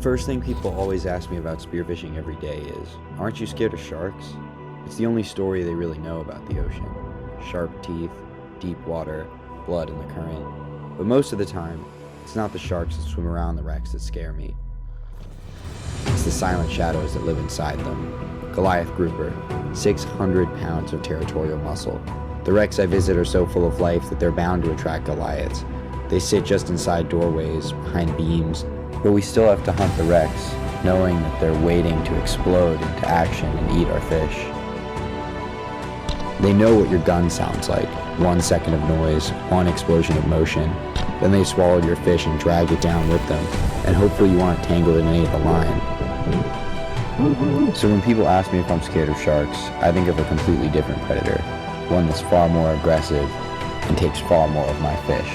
first thing people always ask me about spearfishing every day is, aren't you scared of sharks? It's the only story they really know about the ocean. Sharp teeth, deep water, blood in the current. But most of the time, it's not the sharks that swim around the wrecks that scare me. It's the silent shadows that live inside them. Goliath grouper, 600 pounds of territorial muscle. The wrecks I visit are so full of life that they're bound to attract Goliaths. They sit just inside doorways, behind beams, but we still have to hunt the wrecks, knowing that they're waiting to explode into action and eat our fish. They know what your gun sounds like. 1 second of noise, one explosion of motion. Then they swallowed your fish and dragged it down with them, and hopefully you aren't tangled in any of the line. So when people ask me if I'm scared of sharks, I think of a completely different predator, one that's far more aggressive and takes far more of my fish.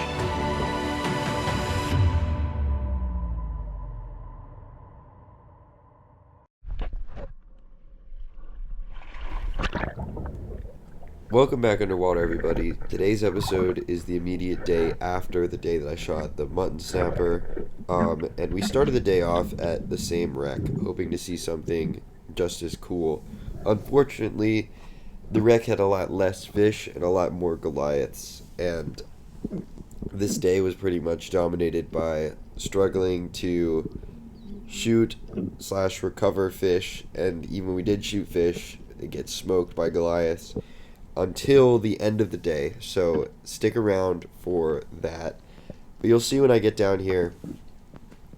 Welcome back underwater, everybody. Today's episode is the immediate day after the day that I shot the mutton snapper, and we started the day off at the same wreck, hoping to see something just as cool. Unfortunately, the wreck had a lot less fish and a lot more Goliaths, and this day was pretty much dominated by struggling to shoot/recover fish, and even when we did shoot fish, it gets smoked by Goliaths until the end of the day, so stick around for that. But you'll see when I get down here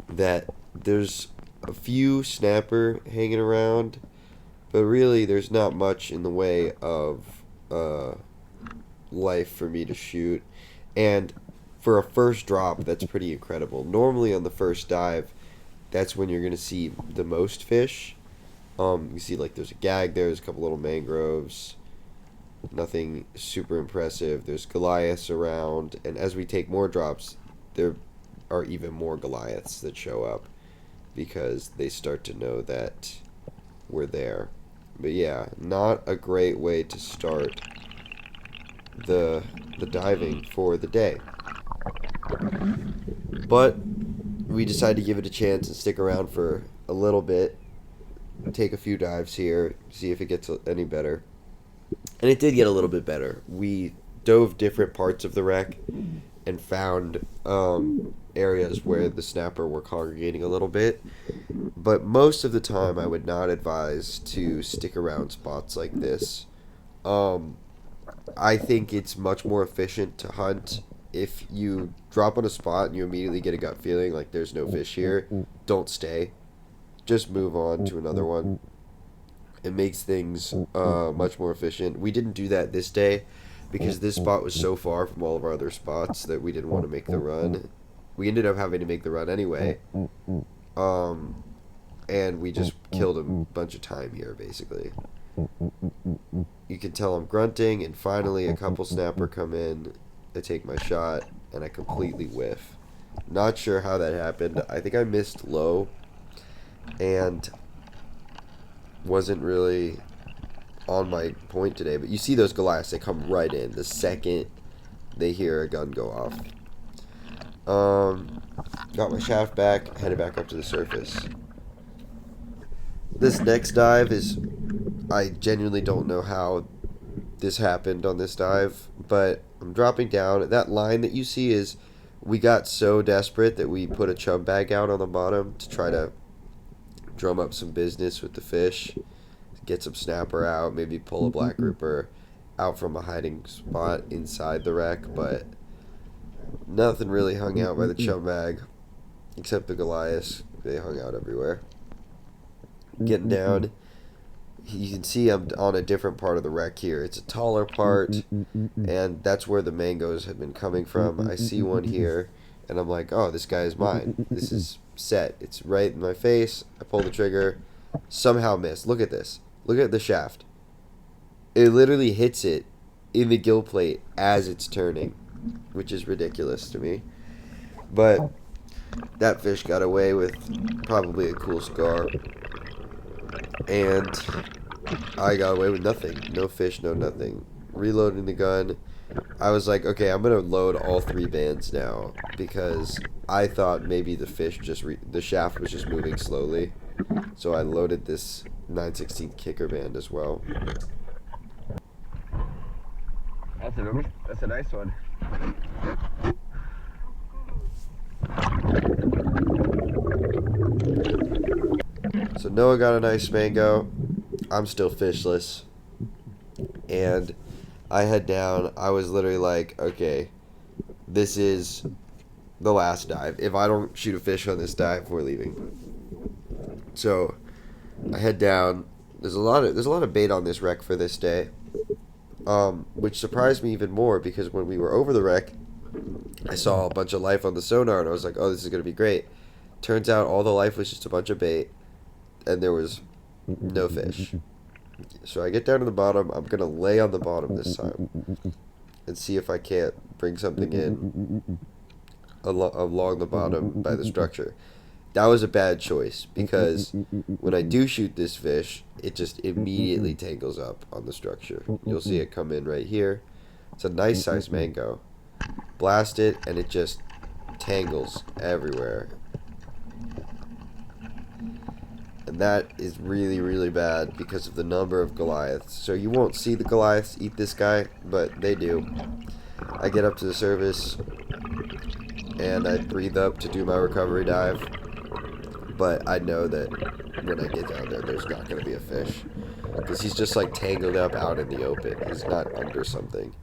that there's a few snapper hanging around, but really there's not much in the way of life for me to shoot. And for a first drop, that's pretty incredible. Normally on the first dive, that's when you're going to see the most fish. You see like there's a gag there's a couple little mangroves. Nothing super impressive. There's Goliaths around, and as we take more drops, there are even more Goliaths that show up because they start to know that we're there. But yeah, not a great way to start the diving for the day. But we decided to give it a chance and stick around for a little bit, take a few dives here, see if it gets any better. And it did get a little bit better. We dove different parts of the wreck and found areas where the snapper were congregating a little bit. But most of the time, I would not advise to stick around spots like this. I think it's much more efficient to hunt. If you drop on a spot and you immediately get a gut feeling like there's no fish here, don't stay. Just move on to another one. It makes things much more efficient. We didn't do that this day because this spot was so far from all of our other spots that we didn't want to make the run. We ended up having to make the run anyway. And we just killed a bunch of time here, basically. You can tell I'm grunting, and finally a couple snapper come in. I take my shot, and I completely whiff. Not sure how that happened. I think I missed low, and wasn't really on my point today. But you see those Goliaths, they come right in the second they hear a gun go off. Got my shaft back, headed back up to the surface. This next dive is, I genuinely don't know how this happened on this dive, but I'm dropping down. That line that you see is, we got so desperate that we put a chum bag out on the bottom to try to drum up some business with the fish, get some snapper out, maybe pull a black grouper out from a hiding spot inside the wreck, but nothing really hung out by the chum bag except the Goliaths. They hung out everywhere. Getting down, you can see I'm on a different part of the wreck here. It's a taller part, and that's where the mangoes have been coming from. I see one here, and I'm like, oh, this guy is mine. This is set. It's right in my face. I pull the trigger, somehow miss. Look at this. Look at the shaft. It literally hits it in the gill plate as it's turning, which is ridiculous to me. But that fish got away with probably a cool scar, and I got away with nothing. No fish, no nothing. Reloading the gun, I was like, okay, I'm gonna load all 3 bands now because I thought maybe the fish just the shaft was just moving slowly, so I loaded this 9/16 kicker band as well. That's a nice one. So Noah got a nice mango. I'm still fishless, and I head down. I was literally like, okay, this is the last dive. If I don't shoot a fish on this dive, we're leaving. So I head down. There's a lot of bait on this wreck for this day, which surprised me even more because when we were over the wreck, I saw a bunch of life on the sonar and I was like, oh, this is gonna be great. Turns out all the life was just a bunch of bait, and there was no fish. So I get down to the bottom. I'm gonna lay on the bottom this time and see if I can't bring something in along the bottom by the structure. That was a bad choice because when I do shoot this fish, it just immediately tangles up on the structure. You'll see it come in right here. It's a nice sized mango. Blast it and it just tangles everywhere. And that is really, really bad because of the number of Goliaths. So you won't see the Goliaths eat this guy, but they do. I get up to the surface and I breathe up to do my recovery dive. But I know that when I get down there, there's not going to be a fish. Because he's just like tangled up out in the open. He's not under something.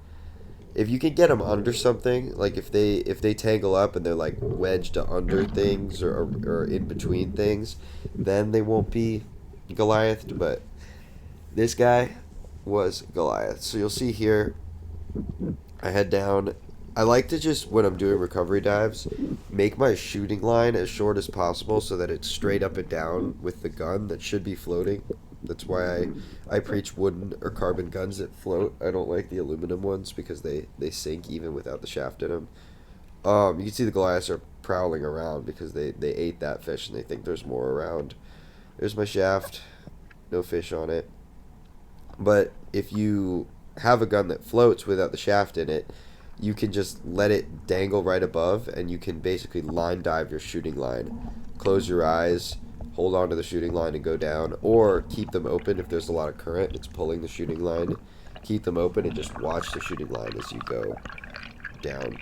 If you can get him under something, like if they tangle up and they're like wedged under things or in between things, then they won't be Goliath. But this guy was Goliath. So you'll see here, I head down. I like to just, when I'm doing recovery dives, make my shooting line as short as possible so that it's straight up and down with the gun that should be floating. That's why I preach wooden or carbon guns that float. I don't like the aluminum ones because they sink even without the shaft in them. You can see the Goliaths are prowling around because they ate that fish and they think there's more around. There's my shaft. No fish on it. But if you have a gun that floats without the shaft in it, you can just let it dangle right above and you can basically line dive your shooting line. Close your eyes, hold on to the shooting line and go down, or keep them open if there's a lot of current. It's pulling the shooting line. Keep them open and just watch the shooting line as you go down.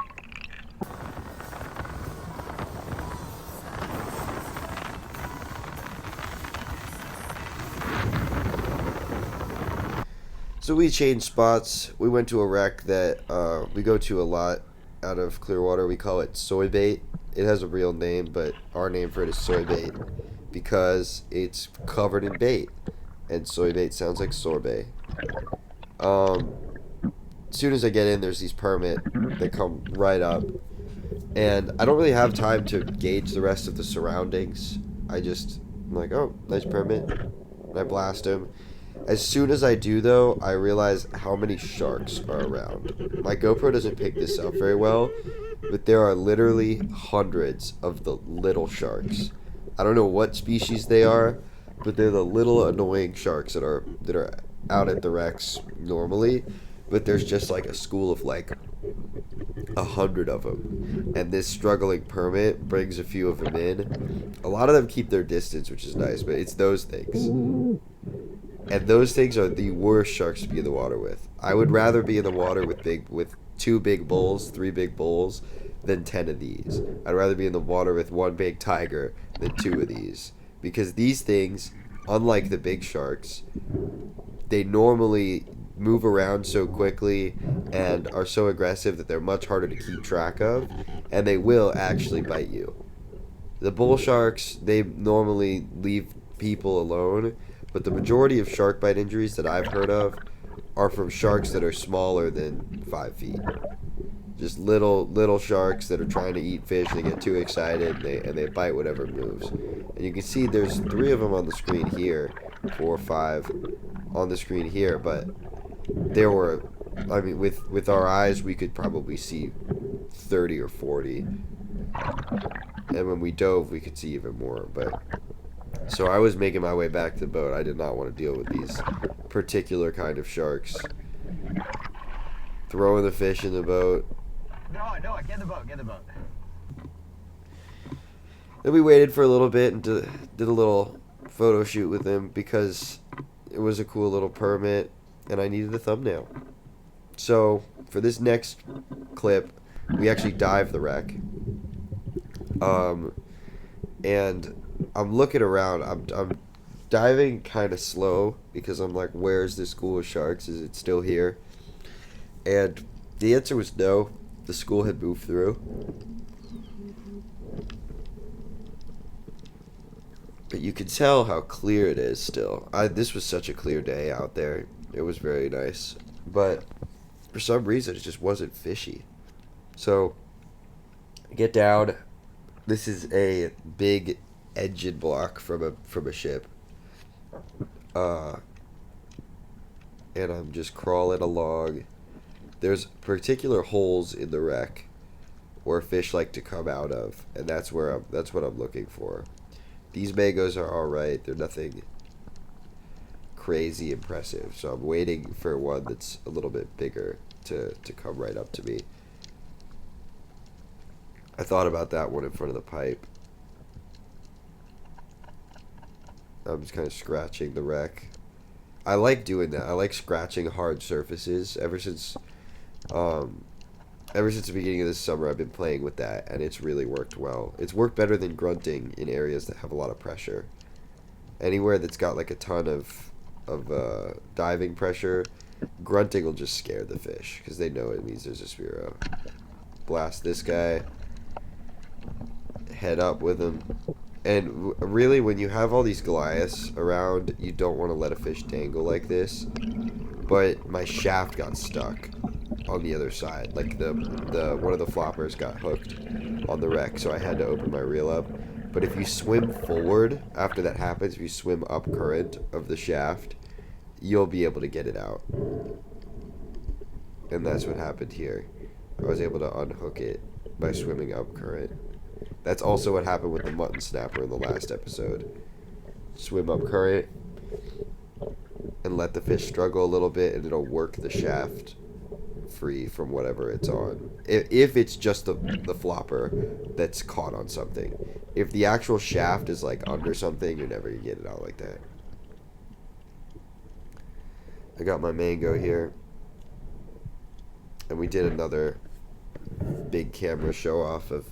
So we changed spots. We went to a wreck that we go to a lot out of Clearwater. We call it Soybait. It has a real name, but our name for it is Soybait because it's covered in bait. And soybait sounds like sorbet. As soon as I get in, there's these permit that come right up. And I don't really have time to gauge the rest of the surroundings. I'm like, oh, nice permit. And I blast him. As soon as I do, though, I realize how many sharks are around. My GoPro doesn't pick this up very well, but there are literally hundreds of the little sharks. I don't know what species they are, but they're the little annoying sharks that are out at the wrecks normally. But there's just like a school of like 100 of them, and this struggling permit brings a few of them in. A lot of them keep their distance, which is nice, but it's those things. And those things are the worst sharks to be in the water with. I would rather be in the water with 2 big bulls, 3 big bulls, than 10 of these. I'd rather be in the water with 1 big tiger than 2 of these. Because these things, unlike the big sharks, they normally move around so quickly and are so aggressive that they're much harder to keep track of, and they will actually bite you. The bull sharks, they normally leave people alone, but the majority of shark bite injuries that I've heard of are from sharks that are smaller than 5 feet. Just little sharks that are trying to eat fish. They get too excited and they bite whatever moves. And you can see there's 3 of them on the screen here, 4 or 5 on the screen here. But there were, I mean, with our eyes, we could probably see 30 or 40. And when we dove, we could see even more. But so I was making my way back to the boat. I did not want to deal with these particular kind of sharks. Throwing the fish in the boat. No, get the boat. Then we waited for a little bit and did a little photo shoot with him because it was a cool little permit and I needed a thumbnail. So for this next clip, we actually dive the wreck. And I'm looking around. I'm diving kind of slow because I'm like, where's the school of sharks? Is it still here? And the answer was no. The school had moved through. But you can tell how clear it is still. This was such a clear day out there. It was very nice. But for some reason, it just wasn't fishy. So, I get down. This is a big engine block from a ship. And I'm just crawling along. There's particular holes in the wreck where fish like to come out of, and that's what I'm looking for. These mangoes are all right. They're nothing crazy impressive. So I'm waiting for one that's a little bit bigger to come right up to me. I thought about that one in front of the pipe. I'm just kind of scratching the wreck. I like doing that. I like scratching hard surfaces. Ever since the beginning of this summer, I've been playing with that, and it's really worked well. It's worked better than grunting in areas that have a lot of pressure. Anywhere that's got like a ton of diving pressure, grunting will just scare the fish because they know it means there's a Spearo. Blast this guy. Head up with him. And really, when you have all these Goliaths around, you don't want to let a fish dangle like this. But my shaft got stuck on the other side. Like the one of the floppers got hooked on the wreck, so I had to open my reel up. But if you swim forward after that happens, if you swim up current of the shaft, you'll be able to get it out. And that's what happened here. I was able to unhook it by swimming up current. That's also what happened with the mutton snapper in the last episode. Swim up current and let the fish struggle a little bit, and it'll work the shaft free from whatever it's on. If it's just the flopper that's caught on something. If the actual shaft is like under something, you're never gonna get it out like that. I got my mango here. And we did another big camera show off of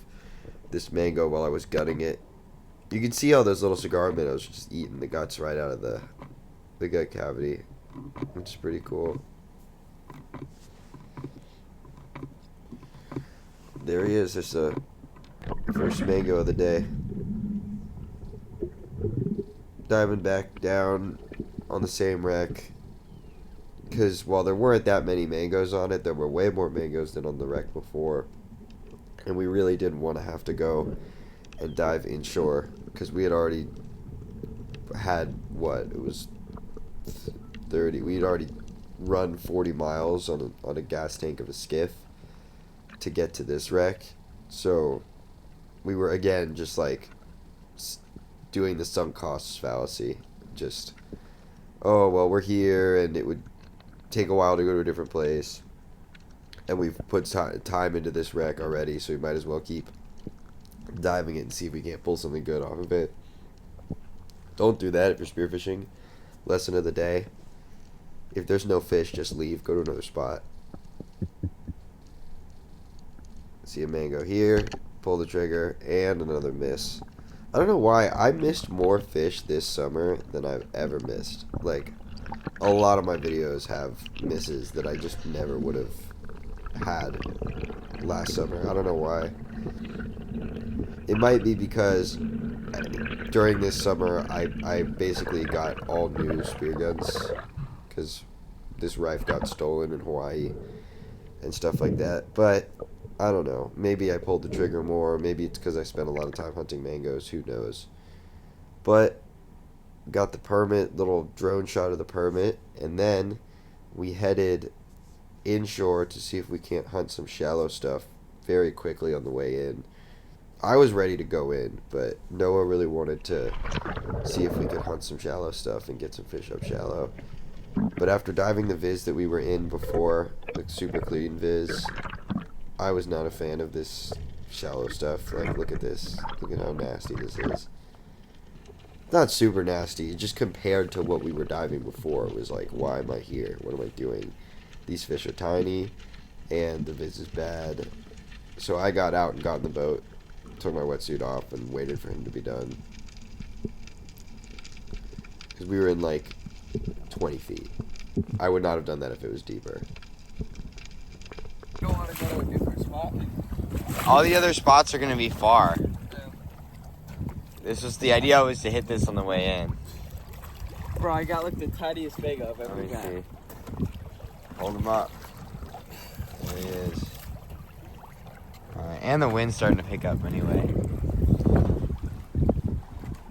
this mango while I was gutting it. You can see all those little cigar minnows just eating the guts right out of the gut cavity, which is pretty cool. There he is. There's the first mango of the day. Diving back down on the same wreck, because while there weren't that many mangoes on it, there were way more mangoes than on the wreck before. And we really didn't want to have to go and dive inshore because we had already had, it was 30. We had already run 40 miles on a gas tank of a skiff to get to this wreck. So we were, again, just like doing the sunk costs fallacy. Just, oh, well, we're here, and it would take a while to go to a different place. And we've put time into this wreck already, so we might as well keep diving it and see if we can't pull something good off of it. Don't do that if you're spearfishing. Lesson of the day. If there's no fish, just leave. Go to another spot. See a mango here. Pull the trigger. And another miss. I don't know why. I missed more fish this summer than I've ever missed. Like, a lot of my videos have misses that I just never would have had last summer. I don't know why. It might be because during this summer I basically got all new spear guns because this rifle got stolen in Hawaii and stuff like that. But I don't know. Maybe I pulled the trigger more. Maybe it's because I spent a lot of time hunting mangoes. Who knows? But got the permit, little drone shot of the permit, and then we headed inshore to see if we can't hunt some shallow stuff very quickly on the way in. I was ready to go in, but Noah really wanted to see if we could hunt some shallow stuff and get some fish up shallow. But after diving the viz that we were in before, the super clean viz, I was not a fan of this shallow stuff. Like, look at this. Look at how nasty this is. Not super nasty, just compared to what we were diving before. It was like, why am I here? What am I doing? These fish are tiny, and the viz is bad. So I got out and got in the boat, took my wetsuit off, and waited for him to be done. Because we were in like 20 feet. I would not have done that if it was deeper. You don't want to go to a different spot? All the other spots are going to be far. Yeah. This was the idea was to hit this on the way in. Bro, I got like the tiniest bag I've Let ever me got. see. Hold him up. There he is. Alright, and the wind's starting to pick up anyway.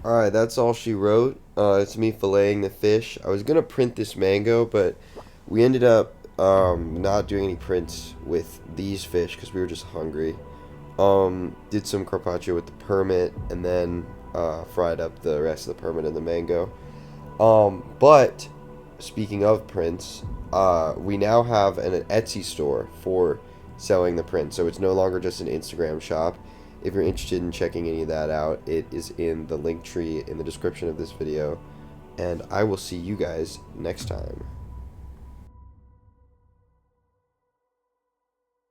Alright, that's all she wrote. It's me filleting the fish. I was going to print this mango, but we ended up not doing any prints with these fish because we were just hungry. Did some carpaccio with the permit, and then fried up the rest of the permit and the mango. But speaking of prints, we now have an Etsy store for selling the prints, so it's no longer just an Instagram shop. If you're interested in checking any of that out, it is in the link tree in the description of this video, and I will see you guys next time.